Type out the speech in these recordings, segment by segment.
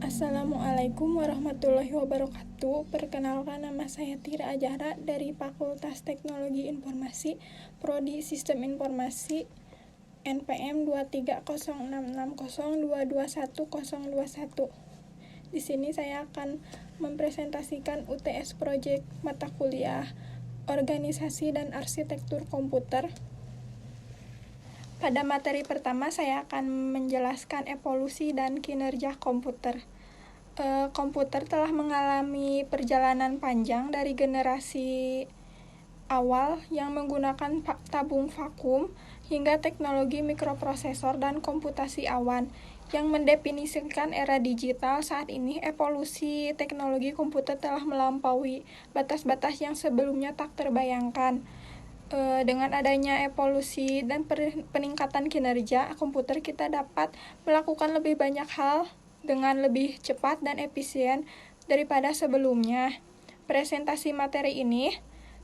Assalamualaikum warahmatullahi wabarakatuh. Perkenalkan, nama saya Tira Ajahra dari Fakultas Teknologi Informasi, Prodi Sistem Informasi, NPM 23066022121. Di sini saya akan mempresentasikan UTS Project mata kuliah Organisasi dan Arsitektur Komputer. Pada materi pertama, saya akan menjelaskan evolusi dan kinerja komputer. Komputer telah mengalami perjalanan panjang dari generasi awal yang menggunakan tabung vakum hingga teknologi mikroprosesor dan komputasi awan yang mendefinisikan era digital. Saat ini, evolusi teknologi komputer telah melampaui batas-batas yang sebelumnya tak terbayangkan. Dengan adanya evolusi dan peningkatan kinerja komputer, kita dapat melakukan lebih banyak hal dengan lebih cepat dan efisien daripada sebelumnya. Presentasi materi ini,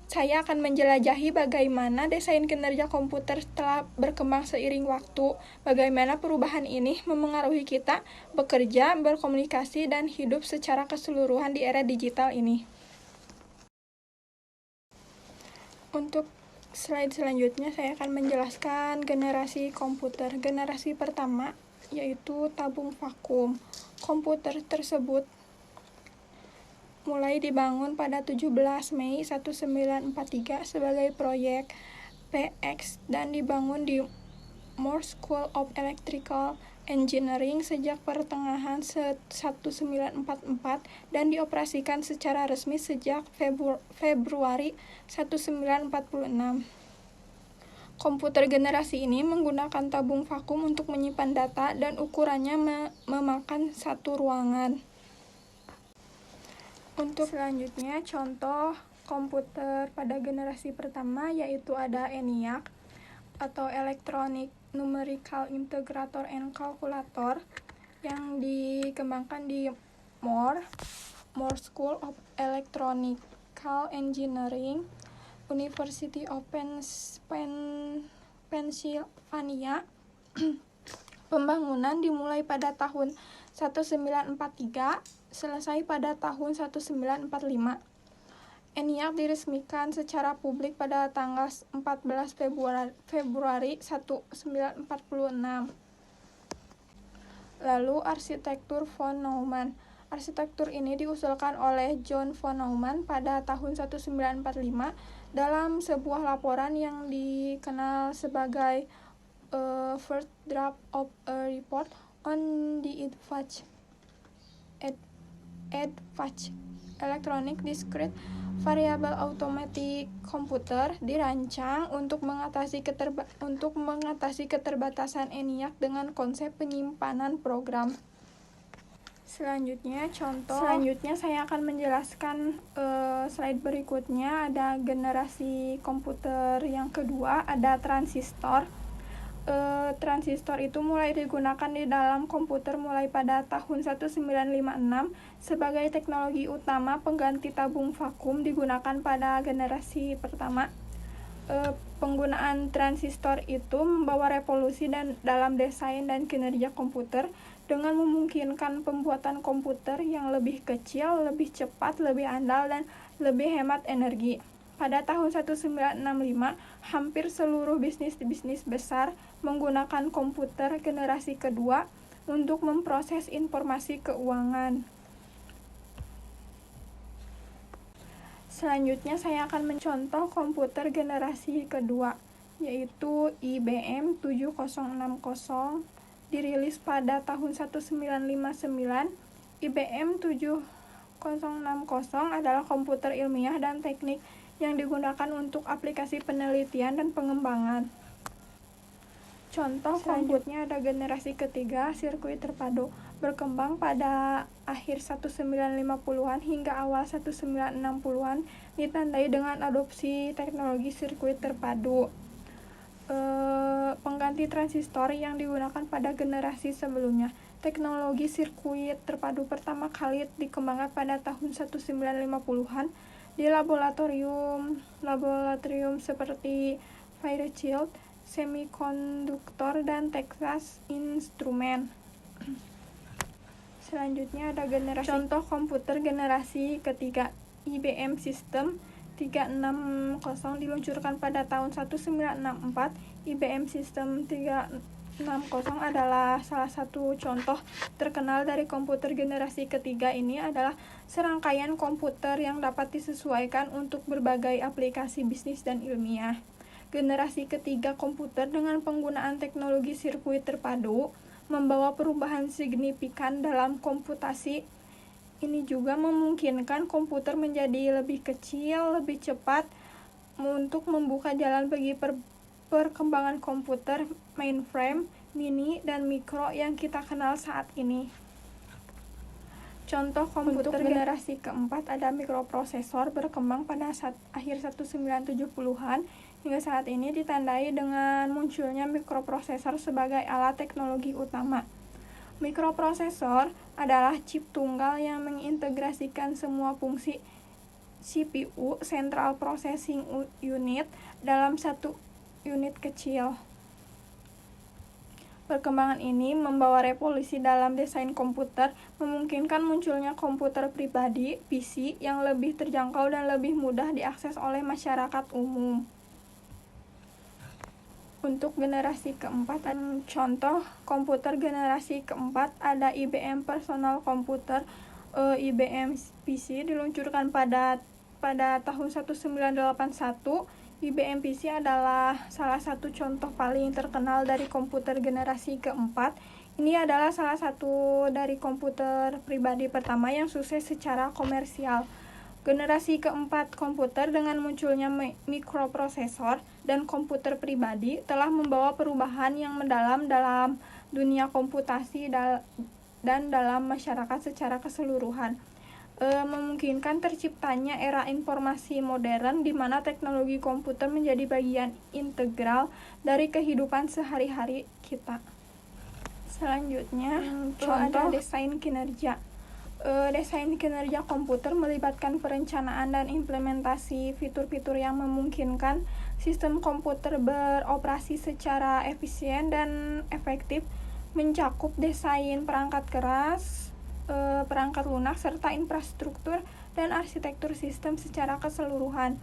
saya akan menjelajahi bagaimana desain kinerja komputer telah berkembang seiring waktu, bagaimana perubahan ini memengaruhi kita bekerja, berkomunikasi, dan hidup secara keseluruhan di era digital ini. Untuk slide selanjutnya, saya akan menjelaskan generasi komputer. Generasi pertama yaitu tabung vakum. Komputer tersebut mulai dibangun pada 17 Mei 1943 sebagai proyek PX dan dibangun di Moore School of Electrical Engineering sejak pertengahan 1944 dan dioperasikan secara resmi sejak Februari 1946. Komputer generasi ini menggunakan tabung vakum untuk menyimpan data dan ukurannya memakan satu ruangan. Untuk selanjutnya, contoh komputer pada generasi pertama yaitu ada ENIAC atau Electronic Numerical Integrator and Calculator yang dikembangkan di Moore School of Electrical Engineering, University of Pennsylvania. Pembangunan dimulai pada tahun 1943, selesai pada tahun 1945. ENIAC diresmikan secara publik pada tanggal 14 Februari 1946. Lalu arsitektur von Neumann. Arsitektur ini diusulkan oleh John von Neumann pada tahun 1945 dalam sebuah laporan yang dikenal sebagai First Draft of a Report on the Advanced Electronic Discrete Variable Automatic Computer dirancang untuk mengatasi keterbatasan ENIAC dengan konsep penyimpanan program. Selanjutnya saya akan menjelaskan slide berikutnya. Ada generasi komputer yang kedua, ada transistor. Transistor itu mulai digunakan di dalam komputer mulai pada tahun 1956 sebagai teknologi utama pengganti tabung vakum digunakan pada generasi pertama. Penggunaan transistor itu membawa revolusi dalam desain dan kinerja komputer dengan memungkinkan pembuatan komputer yang lebih kecil, lebih cepat, lebih andal, dan lebih hemat energi. Pada tahun 1965, hampir seluruh bisnis besar menggunakan komputer generasi kedua untuk memproses informasi keuangan. Selanjutnya saya akan mencontoh komputer generasi kedua, yaitu IBM 7060, dirilis pada tahun 1959. IBM 7060 adalah komputer ilmiah dan teknik yang digunakan untuk aplikasi penelitian dan pengembangan. Contoh selanjutnya ada generasi ketiga, sirkuit terpadu, berkembang pada akhir 1950-an hingga awal 1960-an, ditandai dengan adopsi teknologi sirkuit terpadu. Pengganti transistor yang digunakan pada generasi sebelumnya. Teknologi sirkuit terpadu pertama kali dikembangkan pada tahun 1950-an di laboratorium seperti Fairchild Semiconductor dan Texas Instruments. Selanjutnya ada generasi contoh komputer generasi ketiga. IBM System 360 diluncurkan pada tahun 1964. IBM System 360 adalah salah satu contoh terkenal dari komputer generasi ketiga. Ini adalah serangkaian komputer yang dapat disesuaikan untuk berbagai aplikasi bisnis dan ilmiah. Generasi ketiga komputer dengan penggunaan teknologi sirkuit terpadu membawa perubahan signifikan dalam komputasi. Ini juga memungkinkan komputer menjadi lebih kecil, lebih cepat untuk membuka jalan bagi perkembangan komputer mainframe, mini, dan mikro yang kita kenal saat ini. Contoh komputer generasi keempat ada mikroprosesor berkembang pada akhir 1970-an. Hingga saat ini ditandai dengan munculnya mikroprosesor sebagai alat teknologi utama. Mikroprosesor adalah chip tunggal yang mengintegrasikan semua fungsi CPU (Central Processing Unit) dalam satu unit kecil. Perkembangan ini membawa revolusi dalam desain komputer, memungkinkan munculnya komputer pribadi (PC) yang lebih terjangkau dan lebih mudah diakses oleh masyarakat umum. Untuk generasi keempat, contoh komputer generasi keempat ada IBM Personal Computer, IBM PC diluncurkan pada tahun 1981. IBM PC adalah salah satu contoh paling terkenal dari komputer generasi keempat. Ini adalah salah satu dari komputer pribadi pertama yang sukses secara komersial. Generasi keempat komputer dengan munculnya mikroprosesor dan komputer pribadi telah membawa perubahan yang mendalam dalam dunia komputasi dan dalam masyarakat secara keseluruhan. Memungkinkan terciptanya era informasi modern di mana teknologi komputer menjadi bagian integral dari kehidupan sehari-hari kita. Selanjutnya, contoh desain kinerja. Desain kinerja komputer melibatkan perencanaan dan implementasi fitur-fitur yang memungkinkan sistem komputer beroperasi secara efisien dan efektif, mencakup desain perangkat keras, perangkat lunak, serta infrastruktur dan arsitektur sistem secara keseluruhan.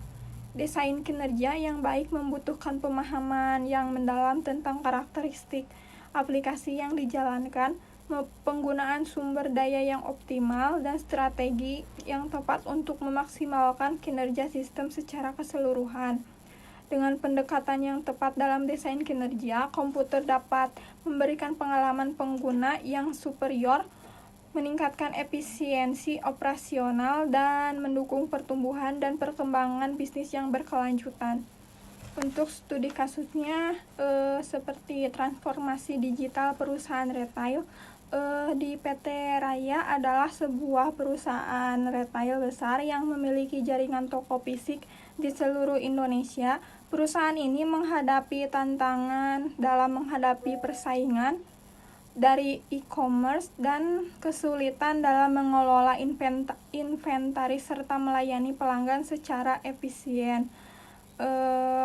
Desain kinerja yang baik membutuhkan pemahaman yang mendalam tentang karakteristik aplikasi yang dijalankan, penggunaan sumber daya yang optimal, dan strategi yang tepat untuk memaksimalkan kinerja sistem secara keseluruhan. Dengan pendekatan yang tepat dalam desain kinerja, komputer dapat memberikan pengalaman pengguna yang superior, meningkatkan efisiensi operasional, dan mendukung pertumbuhan dan perkembangan bisnis yang berkelanjutan. Untuk studi kasusnya seperti transformasi digital perusahaan retail, di PT Raya adalah sebuah perusahaan retail besar yang memiliki jaringan toko fisik di seluruh Indonesia. Perusahaan ini menghadapi tantangan dalam menghadapi persaingan dari e-commerce dan kesulitan dalam mengelola inventaris serta melayani pelanggan secara efisien.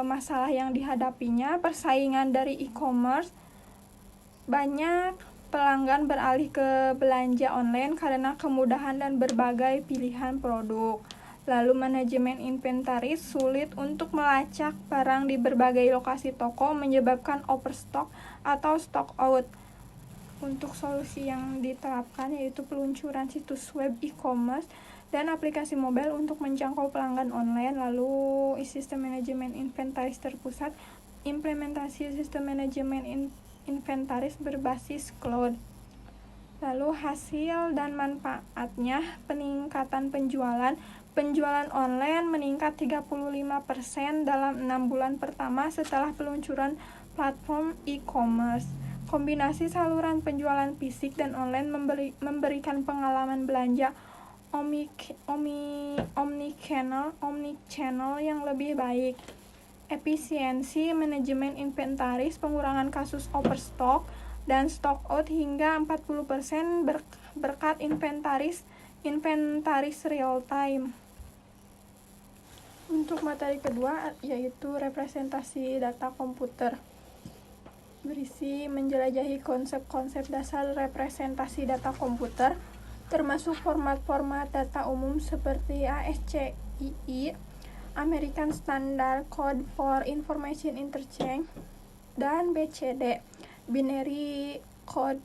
Masalah yang dihadapinya, persaingan dari e-commerce, banyak pelanggan beralih ke belanja online karena kemudahan dan berbagai pilihan produk. Lalu manajemen inventaris sulit untuk melacak barang di berbagai lokasi toko, menyebabkan overstock atau stock out. Untuk solusi yang diterapkan yaitu peluncuran situs web e-commerce dan aplikasi mobile untuk menjangkau pelanggan online. Lalu sistem manajemen inventaris terpusat, implementasi sistem manajemen inventaris berbasis cloud. Lalu hasil dan manfaatnya, peningkatan penjualan online meningkat 35% dalam 6 bulan pertama setelah peluncuran platform e-commerce. Kombinasi saluran penjualan fisik dan online memberikan pengalaman belanja omnichannel yang lebih baik. Efisiensi manajemen inventaris, pengurangan kasus overstock dan stock out hingga 40% berkat inventaris real time. Untuk materi kedua yaitu representasi data komputer, berisi menjelajahi konsep-konsep dasar representasi data komputer, termasuk format-format data umum seperti ASCII, American Standard Code for Information Interchange, dan BCD, Binary Code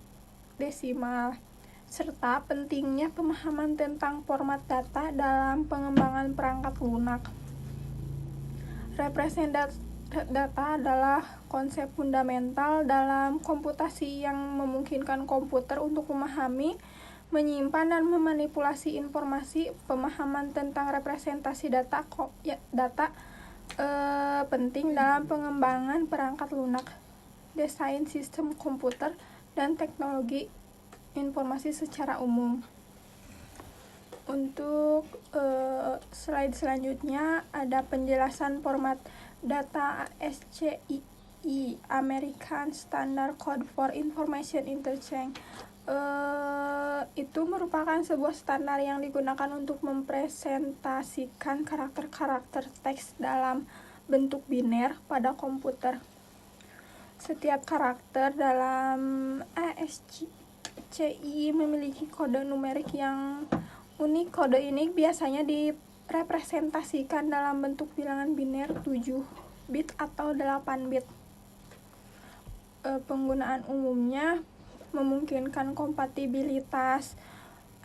Decimal, serta pentingnya pemahaman tentang format data dalam pengembangan perangkat lunak. Representasi data adalah konsep fundamental dalam komputasi yang memungkinkan komputer untuk memahami, menyimpan, dan memanipulasi informasi. Pemahaman tentang representasi data penting dalam pengembangan perangkat lunak, desain sistem komputer, dan teknologi informasi secara umum. Untuk slide selanjutnya ada penjelasan format data ASCII, American Standard Code for Information Interchange. Itu merupakan sebuah standar yang digunakan untuk mempresentasikan karakter-karakter teks dalam bentuk biner pada komputer. Setiap karakter dalam ASCII memiliki kode numerik yang unik. Kode ini biasanya direpresentasikan dalam bentuk bilangan biner 7 bit atau 8 bit. Penggunaan umumnya memungkinkan kompatibilitas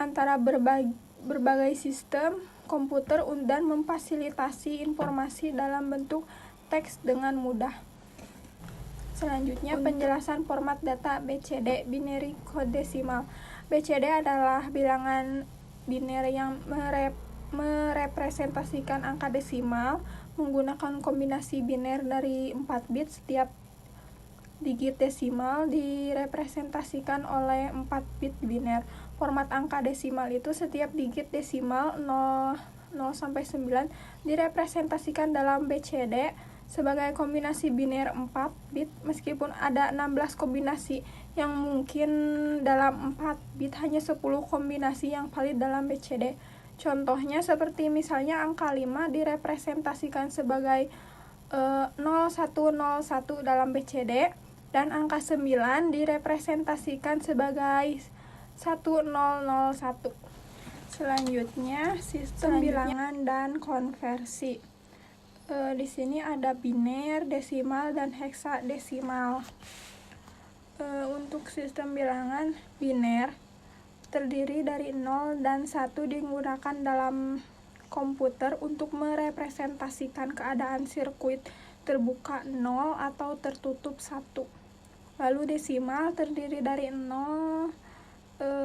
antara berbagai sistem komputer dan memfasilitasi informasi dalam bentuk teks dengan mudah. Selanjutnya penjelasan format data BCD, Binary Code Decimal. BCD adalah bilangan biner yang merepresentasikan angka desimal menggunakan kombinasi biner dari 4 bit. Setiap digit desimal direpresentasikan oleh 4 bit biner. Format angka desimal itu setiap digit desimal 0 sampai 9 direpresentasikan dalam BCD sebagai kombinasi biner 4 bit, meskipun ada 16 kombinasi yang mungkin dalam 4 bit, hanya 10 kombinasi yang valid dalam BCD. Contohnya seperti misalnya angka 5 direpresentasikan sebagai 0101 dalam BCD, dan angka 9 direpresentasikan sebagai 1001. Selanjutnya sistem bilangan dan konversi. Di sini ada biner, desimal, dan heksadesimal. Untuk sistem bilangan biner terdiri dari 0 dan 1 digunakan dalam komputer untuk merepresentasikan keadaan sirkuit terbuka 0 atau tertutup 1. Lalu desimal terdiri dari 0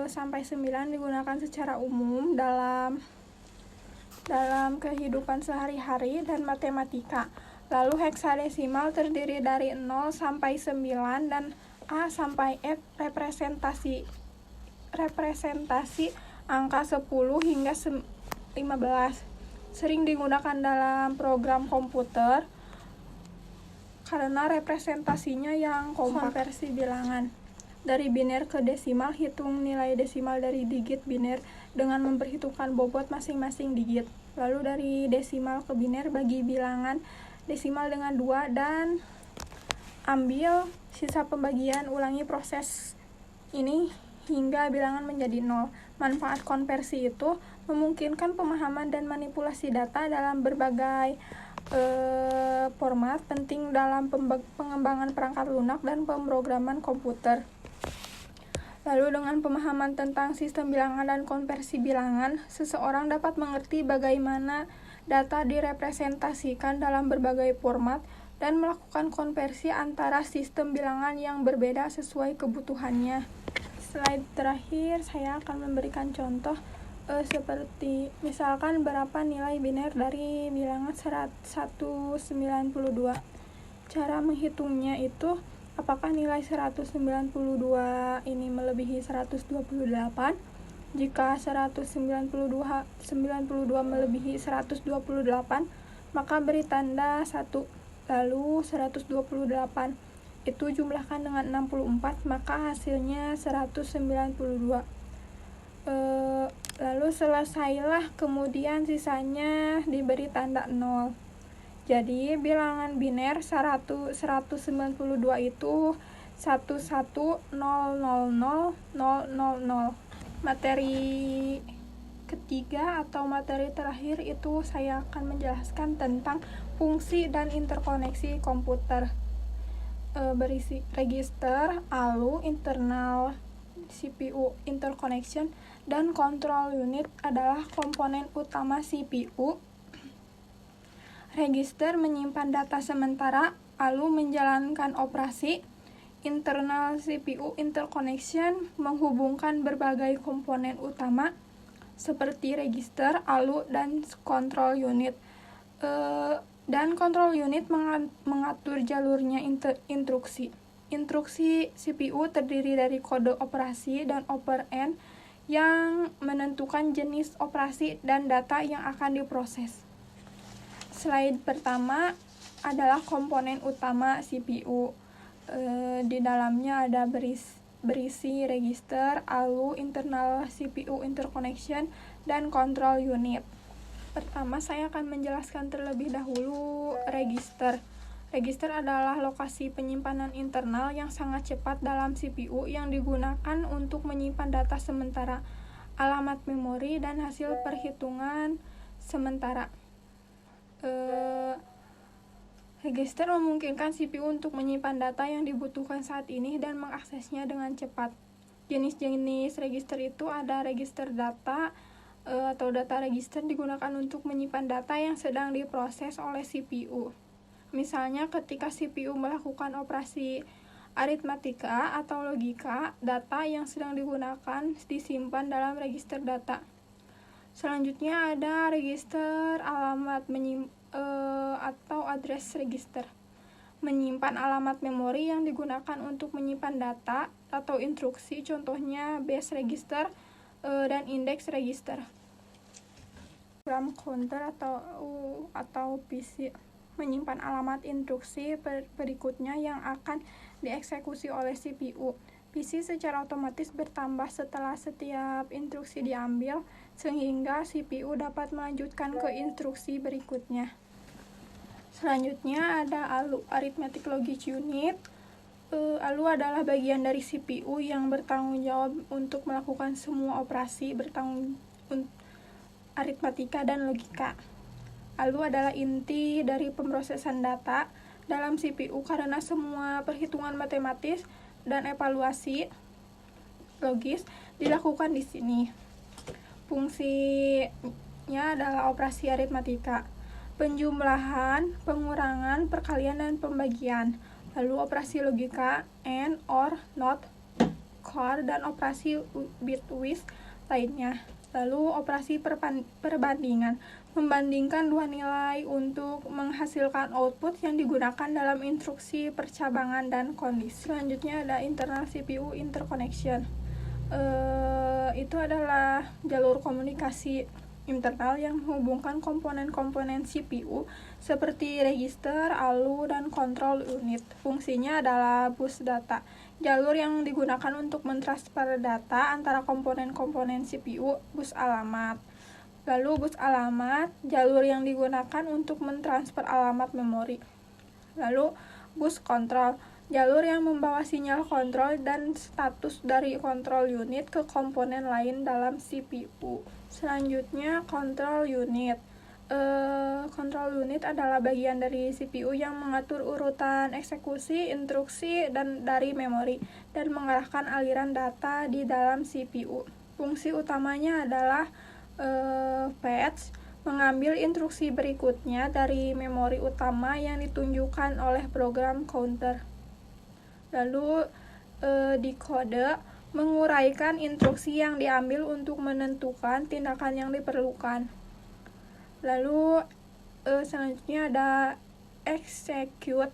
sampai 9 digunakan secara umum dalam kehidupan sehari-hari dan matematika. Lalu heksadesimal terdiri dari 0 sampai 9 dan A sampai F, representasi angka 10 hingga 15. Sering digunakan dalam program komputer karena representasinya yang kompak. Konversi bilangan. Dari biner ke desimal, hitung nilai desimal dari digit biner dengan memperhitungkan bobot masing-masing digit. Lalu dari desimal ke biner, bagi bilangan desimal dengan 2 dan ambil sisa pembagian. Ulangi proses ini hingga bilangan menjadi 0. Manfaat konversi itu memungkinkan pemahaman dan manipulasi data dalam berbagai format, penting dalam pengembangan perangkat lunak dan pemrograman komputer. Lalu dengan pemahaman tentang sistem bilangan dan konversi bilangan, seseorang dapat mengerti bagaimana data direpresentasikan dalam berbagai format dan melakukan konversi antara sistem bilangan yang berbeda sesuai kebutuhannya. Slide terakhir saya akan memberikan contoh seperti misalkan berapa nilai biner dari bilangan 192. Cara menghitungnya itu apakah nilai 192 ini melebihi 128? Jika 192 melebihi 128, maka beri tanda 1. Lalu 128 itu jumlahkan dengan 64, maka hasilnya 192. Lalu selesailah, kemudian sisanya diberi tanda 0. Jadi bilangan biner 192 itu 110000000. Materi ketiga atau materi terakhir itu saya akan menjelaskan tentang fungsi dan interkoneksi komputer. Berisi register, ALU, internal CPU interconnection, dan control unit adalah komponen utama CPU. Register menyimpan data sementara, ALU menjalankan operasi, internal CPU interconnection menghubungkan berbagai komponen utama seperti register, ALU, dan control unit. Dan control unit mengatur jalurnya instruksi. Instruksi CPU terdiri dari kode operasi dan operand yang menentukan jenis operasi dan data yang akan diproses. Slide pertama adalah komponen utama CPU. Di dalamnya ada berisi register, ALU, internal CPU interconnection, dan control unit. Pertama, saya akan menjelaskan terlebih dahulu register. Register adalah lokasi penyimpanan internal yang sangat cepat dalam CPU yang digunakan untuk menyimpan data sementara, alamat memori, dan hasil perhitungan sementara. Register memungkinkan CPU untuk menyimpan data yang dibutuhkan saat ini dan mengaksesnya dengan cepat. Jenis-jenis register itu ada register data atau data register digunakan untuk menyimpan data yang sedang diproses oleh CPU. Misalnya ketika CPU melakukan operasi aritmatika atau logika, data yang sedang digunakan disimpan dalam register data. Selanjutnya ada register alamat atau address register. Menyimpan alamat memori yang digunakan untuk menyimpan data atau instruksi, contohnya base register dan index register. Program counter atau PC menyimpan alamat instruksi berikutnya yang akan dieksekusi oleh CPU. PC secara otomatis bertambah setelah setiap instruksi diambil, sehingga CPU dapat melanjutkan ke instruksi berikutnya. Selanjutnya ada ALU, Arithmetic Logic Unit. ALU adalah bagian dari CPU yang bertanggung jawab untuk melakukan semua operasi aritmatika dan logika. ALU adalah inti dari pemrosesan data dalam CPU karena semua perhitungan matematis dan evaluasi logis dilakukan di sini. Fungsinya adalah operasi aritmatika, penjumlahan, pengurangan, perkalian, dan pembagian. Lalu operasi logika, AND, OR, NOT, CORE, dan operasi bitwise lainnya. Lalu operasi perbandingan, membandingkan dua nilai untuk menghasilkan output yang digunakan dalam instruksi percabangan dan kondisi. Selanjutnya ada internal CPU interconnection. Itu adalah jalur komunikasi internal yang menghubungkan komponen-komponen CPU seperti register, ALU, dan control unit. Fungsinya adalah bus data, jalur yang digunakan untuk mentransfer data antara komponen-komponen CPU. Bus alamat. Lalu bus alamat, jalur yang digunakan untuk mentransfer alamat memori. Lalu bus kontrol, jalur yang membawa sinyal kontrol dan status dari control unit ke komponen lain dalam CPU. Selanjutnya control unit. Control unit adalah bagian dari CPU yang mengatur urutan eksekusi, instruksi, dan dari memori dan mengarahkan aliran data di dalam CPU. Fungsi utamanya adalah fetch, mengambil instruksi berikutnya dari memori utama yang ditunjukkan oleh program counter. Lalu decode, menguraikan instruksi yang diambil untuk menentukan tindakan yang diperlukan. Lalu selanjutnya ada execute,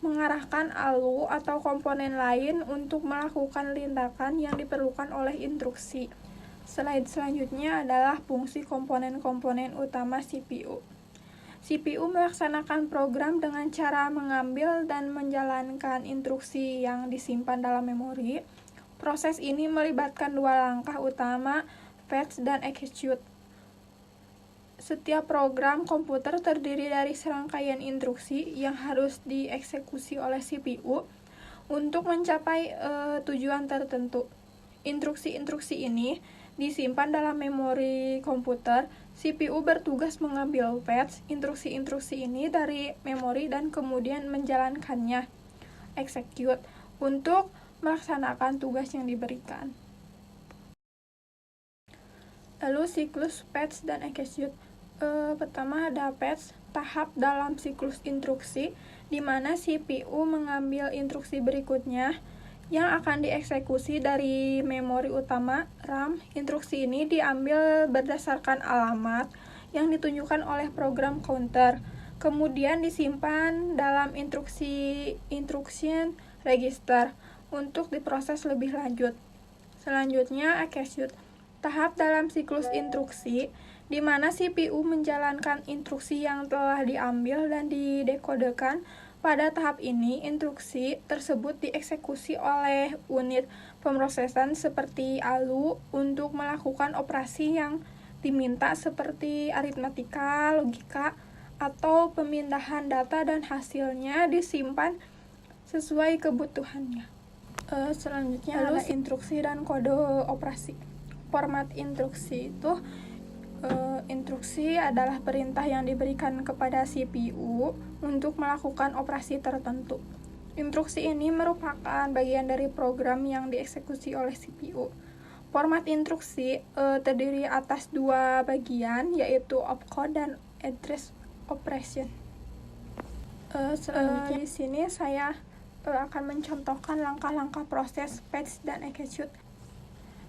mengarahkan ALU atau komponen lain untuk melakukan tindakan yang diperlukan oleh instruksi. Slide selanjutnya adalah fungsi komponen-komponen utama CPU. CPU melaksanakan program dengan cara mengambil dan menjalankan instruksi yang disimpan dalam memori. Proses ini melibatkan dua langkah utama, fetch dan execute. Setiap program komputer terdiri dari serangkaian instruksi yang harus dieksekusi oleh CPU untuk mencapai tujuan tertentu. Instruksi-instruksi ini disimpan dalam memori komputer. CPU bertugas mengambil fetch instruksi-instruksi ini dari memori dan kemudian menjalankannya, execute, untuk melaksanakan tugas yang diberikan. Lalu siklus fetch dan execute. Pertama ada fetch, tahap dalam siklus instruksi, di mana CPU mengambil instruksi berikutnya yang akan dieksekusi dari memori utama RAM. Instruksi ini diambil berdasarkan alamat yang ditunjukkan oleh program counter, kemudian disimpan dalam instruction register untuk diproses lebih lanjut. Selanjutnya execute, tahap dalam siklus instruksi di mana CPU menjalankan instruksi yang telah diambil dan didekodekan. Pada tahap ini, instruksi tersebut dieksekusi oleh unit pemrosesan seperti ALU untuk melakukan operasi yang diminta seperti aritmatika, logika, atau pemindahan data, dan hasilnya disimpan sesuai kebutuhannya. Selanjutnya ada instruksi dan kode operasi. Format instruksi itu instruksi adalah perintah yang diberikan kepada CPU untuk melakukan operasi tertentu. Instruksi ini merupakan bagian dari program yang dieksekusi oleh CPU. Format instruksi terdiri atas dua bagian, yaitu opcode dan address operation. Selanjutnya di sini saya akan mencontohkan langkah-langkah proses fetch dan execute.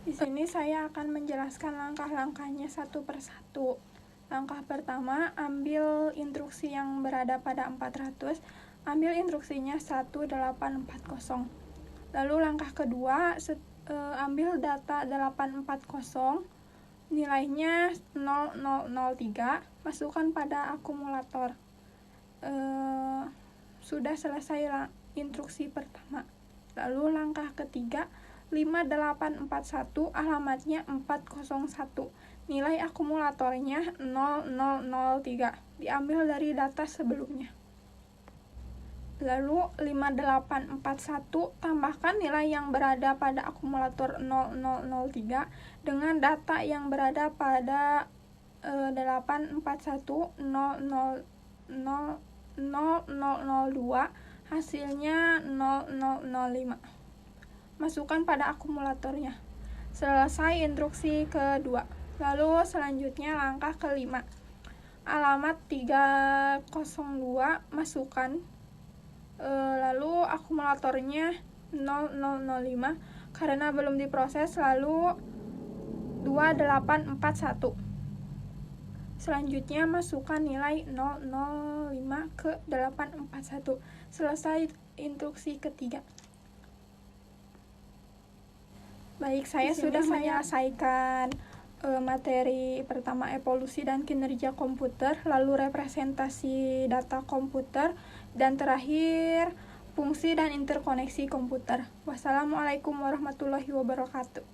Di sini saya akan menjelaskan langkah-langkahnya satu persatu. Langkah pertama, ambil instruksi yang berada pada 400, ambil instruksinya 1840. Lalu langkah kedua, ambil data 840, nilainya 0003, masukkan pada akumulator. Sudah selesai instruksi pertama. Lalu langkah ketiga, 5841, alamatnya 401, nilai akumulatornya 0003, diambil dari data sebelumnya. Lalu 5841 tambahkan nilai yang berada pada akumulator 0003 dengan data yang berada pada 841 0002, hasilnya 0005. Masukkan pada akumulatornya. Selesai instruksi kedua. Lalu selanjutnya langkah kelima. Alamat 302 masukkan. Lalu akumulatornya 0005 karena belum diproses, lalu 2841. Selanjutnya masukkan nilai 005 ke 841. Selesai instruksi ketiga. Baik, saya sudah menyelesaikan materi pertama, evolusi dan kinerja komputer, lalu representasi data komputer, dan terakhir fungsi dan interkoneksi komputer. Wassalamualaikum warahmatullahi wabarakatuh.